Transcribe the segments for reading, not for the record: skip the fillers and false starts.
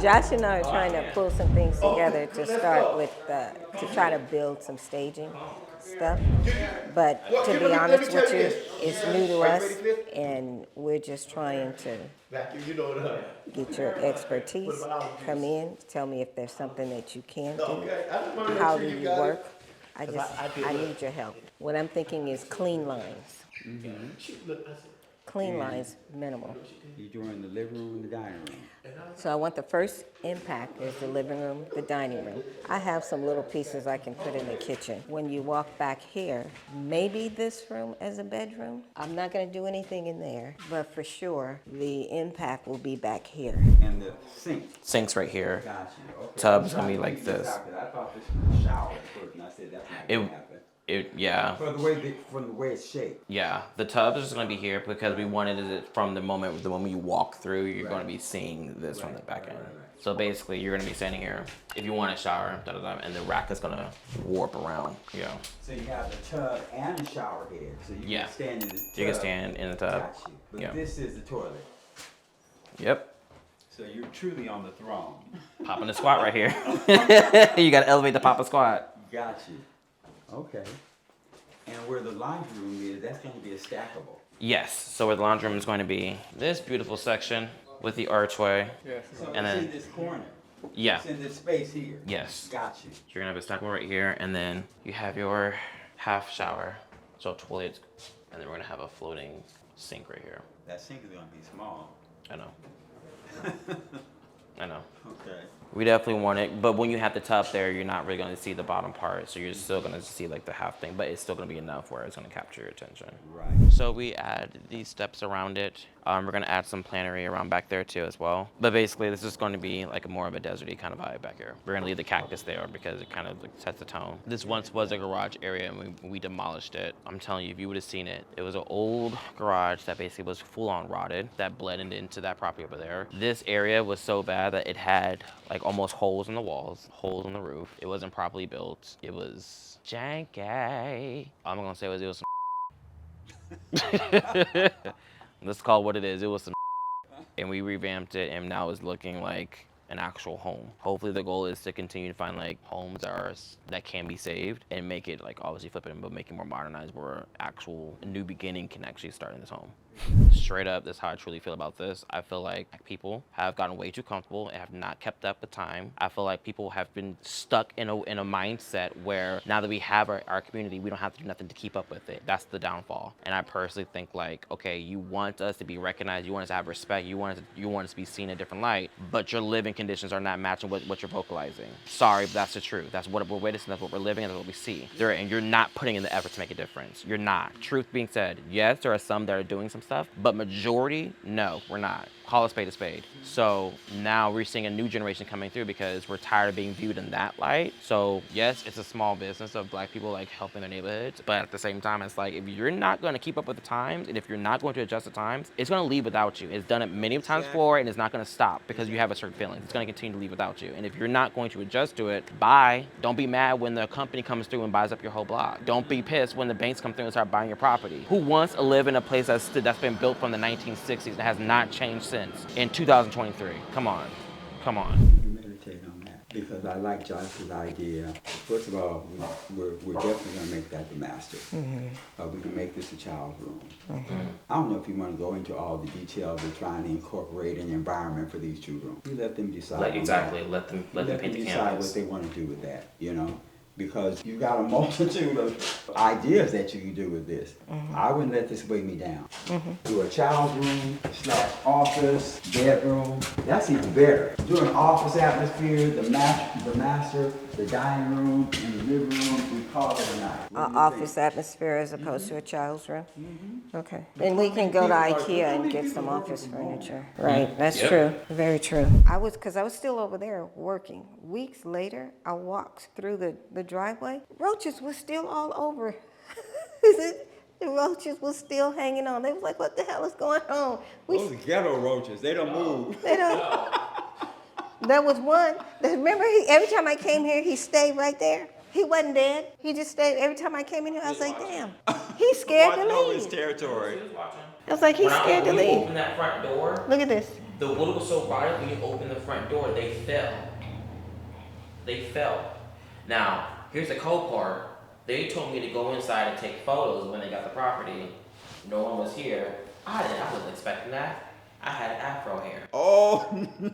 Josh and I are trying to pull some things together to start with, to try to build some staging stuff. But to be honest with you, it's new to us, and we're just trying to get your expertise. Come in, tell me if there's something that you can do. How do you work? I need your help. What I'm thinking is clean lines. Clean lines, minimal. You're doing the living room and the dining room. So I want the first impact is the living room, the dining room. I have some little pieces I can put in the kitchen. When you walk back here, maybe this room as a bedroom. I'm not gonna do anything in there, but for sure, the impact will be back here. And the sink. Sink's right here. Got you. Okay. Tub's gonna be like this. I thought this was a shower at first, and I said that's not gonna happen. Yeah. From the way it's shaped. Yeah, the tub is just gonna be here because we wanted it from the moment you walk through, you're gonna be seeing this from the back end. So basically, you're gonna be standing here. If you want a shower, and the rack is gonna warp around. You know. So you have the tub and a shower head, so you can stand in the tub. You can stand in the tub. Got you. But this is the toilet. Yep. So you're truly on the throne. Popping the squat right here. You gotta elevate the pop a squat. Got you. Okay. And where the laundry room is, that's going to be a stackable. Yes. So where the laundry room is going to be this beautiful section with the archway. Yeah. So and it's then in this corner. Yeah. It's in this space here. Yes. Got you. You're gonna have a stackable right here, and then you have your half shower, so toilet, and then we're gonna have a floating sink right here. That sink is going to be small. I know. I know. Okay. We definitely want it, but when you have the tub there, you're not really going to see the bottom part, so you're still going to see like the half thing, but it's still going to be enough where it's going to capture your attention. Right. So we add these steps around it. We're going to add some plannery around back there too as well. But basically, this is going to be like more of a deserty kind of vibe back here. We're going to leave the cactus there because it kind of like sets the tone. This once was a garage area and we demolished it. I'm telling you, if you would have seen it, it was an old garage that basically was full on rotted that blended into that property over there. This area was so bad that it had like almost holes in the walls, holes in the roof. It wasn't properly built. It was janky. All I'm going to say was it was some Let's call it what it is. It was some and we revamped it, and now it's looking like an actual home. Hopefully the goal is to continue to find like homes that can be saved and make it like obviously flip it, but make it more modernized where actual new beginning can actually start in this home. Straight up, that's how I truly feel about this. I feel like people have gotten way too comfortable and have not kept up with time. I feel like people have been stuck in a mindset where now that we have our community, we don't have to do nothing to keep up with it. That's the downfall. And I personally think like, okay, you want us to be recognized, you want us to have respect, you want us to be seen in a different light, but your living conditions are not matching what you're vocalizing. Sorry, but that's the truth. That's what we're witnessing, that's what we're living, and that's what we see. And you're not putting in the effort to make a difference. You're not. Truth being said, yes, there are some that are doing some stuff, but majority, no, we're not. Call a spade a spade. So now we're seeing a new generation coming through because we're tired of being viewed in that light. So yes, it's a small business of black people like helping their neighborhoods, but at the same time, it's like if you're not going to keep up with the times and if you're not going to adjust the times, it's going to leave without you. It's done it many times before, and it's not going to stop because you have a certain feeling. It's going to continue to leave without you. And if you're not going to adjust to it, bye. Don't be mad when the company comes through and buys up your whole block. Don't be pissed when the banks come through and start buying your property. Who wants to live in a place that's been built from the 1960s that has not changed since in 2023? Come on. Come on. Meditate on that because I like Josh's idea. First of all, we're definitely going to make that the master. Mm-hmm. We can make this a child's room. Mm-hmm. I don't know if you want to go into all the details of trying to incorporate an environment for these two rooms. You let them decide. Exactly. Let them paint the decide canvas. what they want to do with that. You know. Because you've got a multitude of ideas that you can do with this. Mm-hmm. I wouldn't let this weigh me down. Mm-hmm. Do a child's room / office, bedroom. That's even better. Do an office atmosphere, the master, the dining room, and the living room. We call it a night. Office atmosphere as opposed to a child's room? Okay. And we can go to IKEA and get some office furniture. Right, that's true. Very true. Because I was still over there working. Weeks later, I walked through the driveway. Roaches were still all over. The roaches were still hanging on. They was like, what the hell is going on? Those ghetto roaches, they don't move. They don't. There was one. Remember, every time I came here, he stayed right there. He wasn't dead. He just stayed. Every time I came in here, I was like, damn, he's scared to leave. His territory. I was like, he's scared to leave. Open that front door. Look at this. The wood was so rotted when you open the front door, they fell. They fell. Now, here's the cold part. They told me to go inside and take photos when they got the property. No one was here. I wasn't expecting that. I had afro hair. Oh,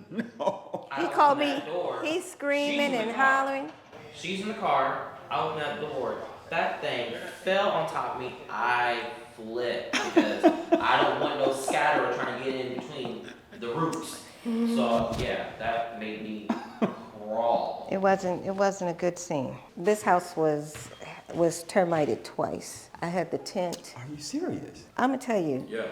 no. I He opened called me, that door. he's She's screaming in the and car. hollering. She's in the car. I opened that door. That thing fell on top of me. I flipped because I don't want no scatterer trying to get in between the roots. So yeah, that made me crawl. It wasn't a good scene. This house was termited twice. I had the tent. Are you serious? I'm gonna tell you, Yeah,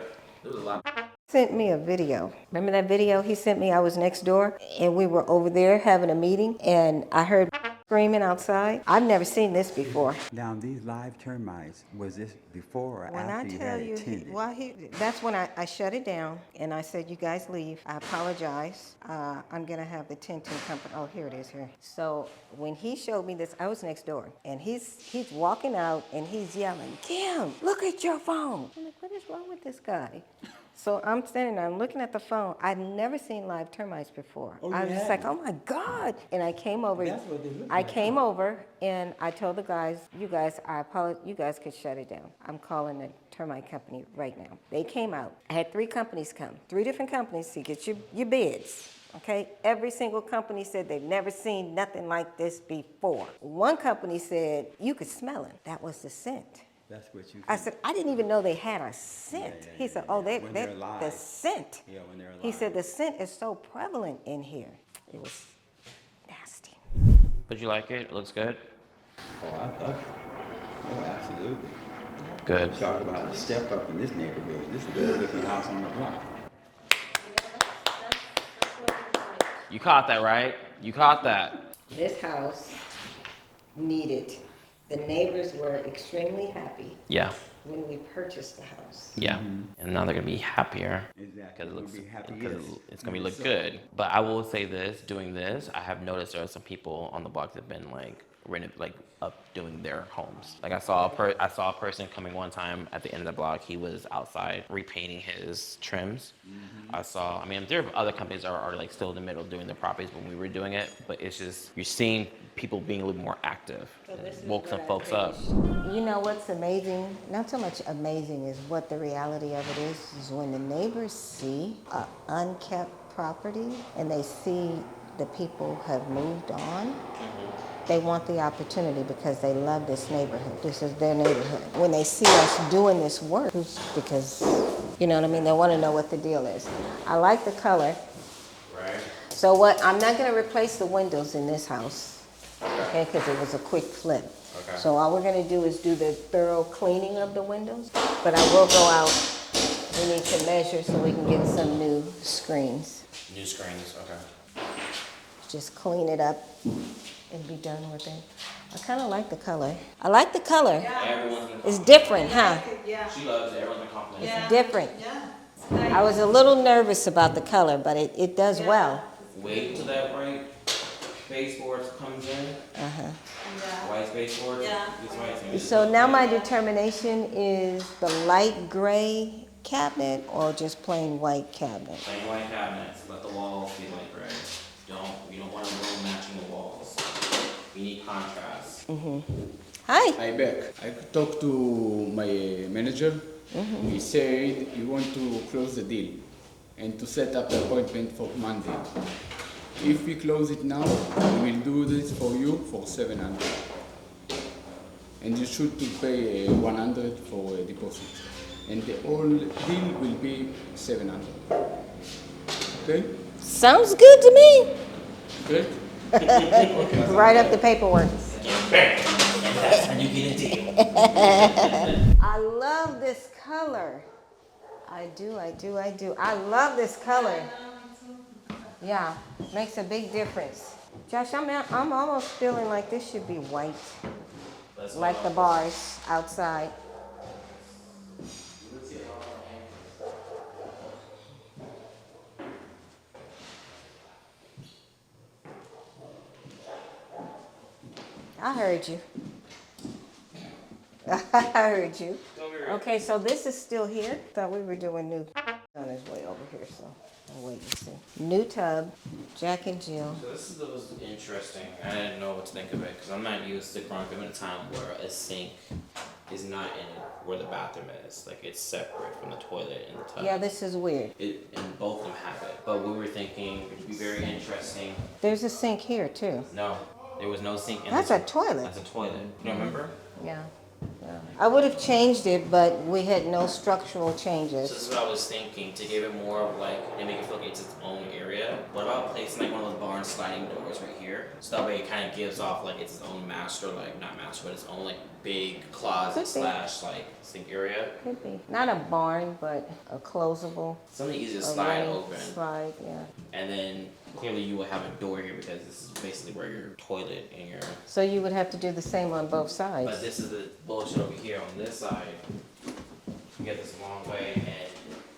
there was a lot. sent me a video. Remember that video he sent me? I was next door and we were over there having a meeting and I heard screaming outside. I've never seen this before. Now, these live termites, was this before or When I after you tell had you, it tended? that's when I shut it down and I said, you guys leave. I apologize. I'm gonna have the tenting company. Oh, here it is here. So when he showed me this, I was next door and he's walking out and he's yelling, Kim, look at your phone. I'm like, what is wrong with this guy? So I'm standing there, I'm looking at the phone. I'd never seen live termites before. Oh, you I was just like, hadn't? oh my God. And I came over. That's what they look I like. came over and I told the guys, you guys, I apologize, you guys could shut it down. I'm calling the termite company right now. They came out. I had 3 companies come, 3 different companies to get your bids. Okay, every single company said they've never seen nothing like this before. One company said you could smell it. That was the scent. That's what you I said, I didn't even know they had a scent. Yeah, He said, oh, When they're the alive. scent. Yeah, when they're He alive. said, the scent is so prevalent in here. It was nasty. But you like it? It looks good. Oh, I thought, oh, absolutely. Good. Talk about a step up in this neighborhood. This is the best looking house on the block. You caught that, right? You caught that. This house needed, the neighbors were extremely happy Yeah. when we purchased the house. Yeah. And now they're gonna be happier. Exactly. Because it looks, We'll be happy, because yes. it's gonna be look good. But I will say this: doing this, I have noticed there are some people on the block that've been like up doing their homes. Like I saw a person coming one time at the end of the block. He was outside repainting his trims. I mean, there are other companies that are like still in the middle doing their properties when we were doing it. But it's just you're seeing people being a little more active. Woke some folks up. You know what's amazing? Not so much amazing is what the reality of it is when the neighbors see an unkept property and they see the people have moved on, they want the opportunity because they love this neighborhood. This is their neighborhood. When they see us doing this work, because, you know what I mean, they want to know what the deal is. I like the color. Right. So I'm not going to replace the windows in this house, okay, because it was a quick flip. Okay. So all we're going to do is do the thorough cleaning of the windows, but I will go out. We need to measure so we can get some new screens. New screens. Okay. Just clean it up and be done with it. I kind of like the color. I like the color. Everyone's been It's different, huh? She loves it. Everyone's been complimenting. It's different. I was a little nervous about the color, but it does well. Wait till that white baseboard comes in. White baseboard. Yeah. So now my determination is the light gray cabinet or just plain white cabinet. Plain white cabinets. Let the walls be light gray. You don't want a room matching the walls. We need contrast. Hi. Hi, Beck. I talked to my manager. He said he want to close the deal and to set up the appointment for Monday. If we close it now, we will do this for you for 700. And you should to pay 100 for a deposit. And the whole deal will be 700. Okay? Sounds good to me. Great? Write up the paperwork. And that's when you get a deal. I love this color. I do. I love this color. Yeah, makes a big difference. Josh, I'm almost feeling like this should be white, like the bars outside. I heard you. I heard you. Okay, so this is still here. Thought we were doing new on his way over here, so. wait and see. New tub, Jack and Jill. So this was interesting. I didn't know what to think of it because I'm not used to growing up in a time where a sink is not in where the bathroom is. Like it's separate from the toilet and the tub. Yeah, this is weird. And both of them have it. But we were thinking it would be very interesting. There's a sink here too. No, there was no sink in That's the a toilet. That's a toilet. You don't remember? Yeah. Yeah. I would have changed it, but we had no structural So this changes. is what I was thinking to give it more of like and make it feel like it's its own area. What about placing like one of those barn sliding doors right here? So that way it kind of gives off like it's its own master, like not master, but its own like big closet Could be. slash like sink area. Could be. Not a barn, but a closable. Something easy to a slide rain open. Slide, yeah. And then clearly you will have a door here because this is basically where your toilet and your. So you would have to do the same on both sides. But this is the bullshit over here on this side. You get this long way, and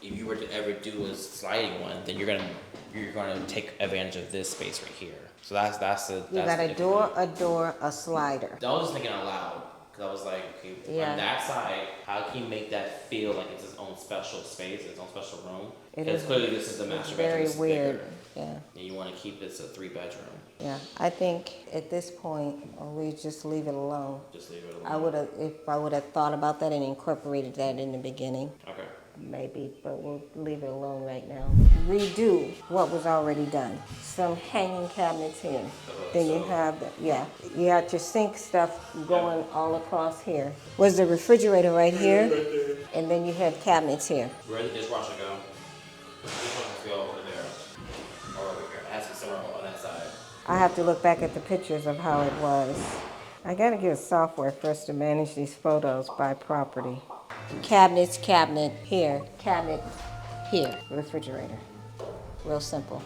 if you were to ever do a sliding one, then you're gonna take advantage of this space right here. So that's the. You got a door, a slider. I was just thinking out loud because I was like, okay, Yeah. on that side, how can you make that feel like it's its own special space, its own special room? It Because is- clearly this is the master bedroom. Very It's weird. bigger, Yeah. and you want to keep this a 3-bedroom. Yeah. I think at this point we just leave it alone. Just leave it I alone. would have, if I would have thought about that and incorporated that in the beginning, Okay. maybe, but we'll leave it alone right now. Redo what was already done. Some hanging cabinets here. Then you have, you got your sink stuff going all across here. Was the refrigerator right here? And then you have cabinets here. Where did the dishwasher go? The dishwasher go over there. Or over here. It has to be somewhere on that side. I have to look back at the pictures of how it was. I gotta get software first to manage these photos by property. Cabinets, cabinet here, cabinet here, refrigerator. Real simple.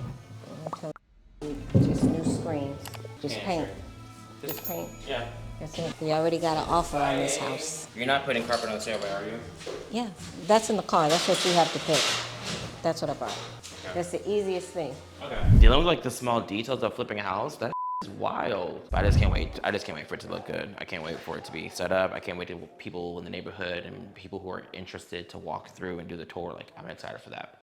Just new screens, just paint, just paint. Yeah. That's it. We already got an offer on this house. You're not putting carpet on the stairway, are you? Yeah, that's in the car. That's what you have to pick. That's what I bought. That's the easiest thing. Okay. Dealing with like the small details of flipping a house, that is wild. But I just can't wait. I just can't wait for it to look good. I can't wait for it to be set up. I can't wait to people in the neighborhood and people who are interested to walk through and do the tour. Like I'm excited for that.